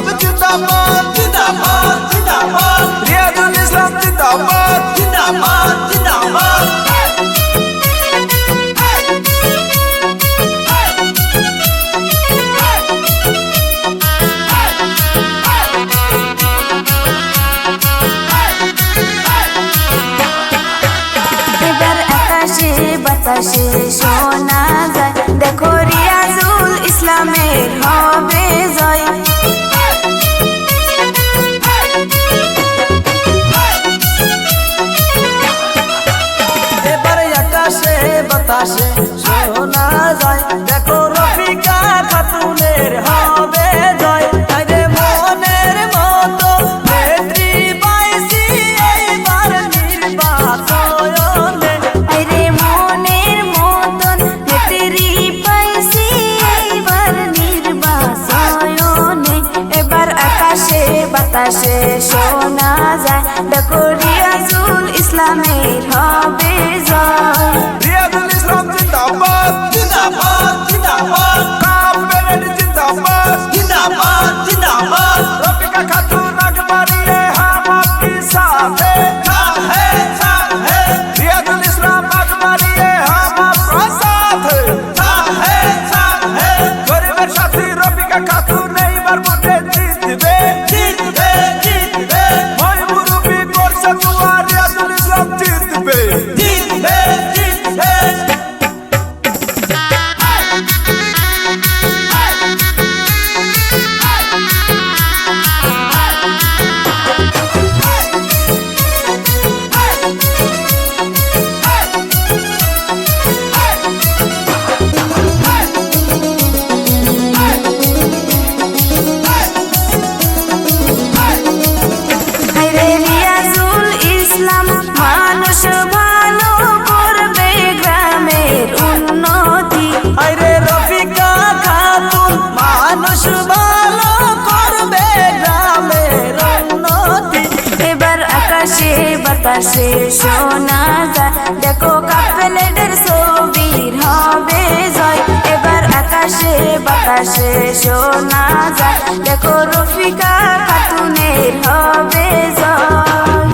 ইসলাম জিন্দাবাদ জিন্দাবাদ জিন্দাবাদ রিয়াজুল ইসলাম জিন্দাবাদ জিন্দাবাদ জিন্দাবাদ বাতাসে শোনা যায় দেখো রিয়াজুল ইসলামের হবে জয়। এবারে আকাশে বাতাসে শোনা যায় দেখো রফিকা খাতুনের হবে জয়। আরে মনের মতো নেত্রী পাইছি এইবার নির্বাচনে। আরে মনের মতন নেত্রী পাইছি এইবার নির্বাচনে। এবার আকাশে বাতাসে শোনা যায় দেখো রিয়াজুল ইসলামের হবে জয়। রিয়াজুল ইসলাম জিন্দাবাদ জিন্দাবাদ জিন্দাবাদ কাফের জিন্দাবাদ জিন্দাবাদ জিন্দাবাদ রফিকা খাতুন আকবরিয়ে हम आपके साथ है রিয়াজুল ইসলাম আকবরিয়ে हम आपका साथ है গরিবের সাথী রফিকা খাতুন এইবার ভোটে জিতবে জিতবে জিতবে মই মুরুবি করছে দুয়া রিয়াজুল ইসলাম জিতবে জিতবে জিতবে আরে রিয়াজুল ইসলাম মানুষ ভালো করবে গ্রামের উন্নতি। আরে রফিকা খাতুন মানুষ ভালো করবে গ্রামের উন্নতি। এবার আকাশে বাতাসে শোনা যায় দেখো কাফেলের ছবির হবে জয়। এবার আকাশে বাতাসে শোনা যায় দেখো রফিকা খাতুনের হবে জয়।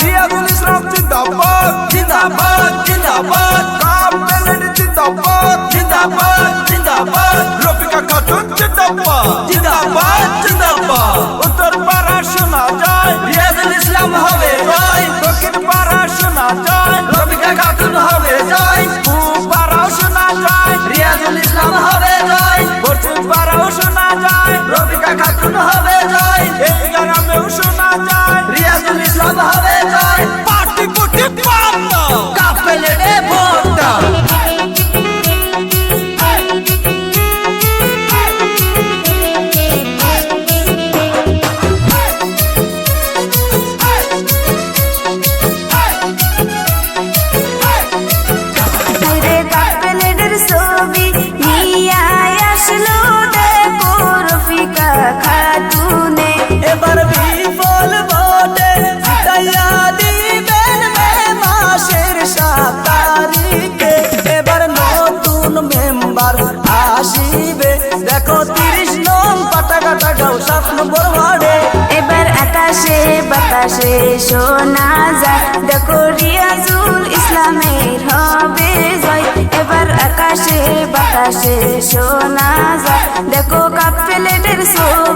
রিয়াজুল ইসলাম জিন্দাবাদ জিন্দাবাদ জিন্দাবাদ কাফের জিন্দাবাদ জিন্দাবাদ জিন্দাবাদ রফিকা খাতুন জিন্দাবাদ জিন্দাবাদ জিন্দাবাদ উত্তর পাড়া শোনা যায় রিয়াজুল ইসলাম হবে জয়। দক্ষিণ পাড়া শোনা যায় রফিকা খাতুন হবে জয়। পূব পাড়াও শোনা যায় রিয়াজুল ইসলাম হবে জয়। পশ্চিম পাড়াও শোনা যায় রফিকা খাতুন হবে জয়। এই গ্রামেও শোনা যায় রিয়াজুল ইসলাম হবে জয়। পার্টি কুটি পান্না কাফেলে ভোটটা আরে কাফেলের ছবি নিয়ে আসলো দেখো রফিকা খাতুনে। এবার বিফল ভোটে জিতাইয়া দিবেন মে মাসের 7 তারিখে। এবার নতুন মেম্বার আসিবে দেখো 30 নং পাটাঘাটা গাঁও 7 নম্বর ওয়ার্ডে। এবার আকাশে বাতাসে শোনা যায় দেখো রিয়াজুল ইসলামের হবে জয়। এবার আকাশে বাতাসে শোনা যায় দেখো কাফেলের ছবি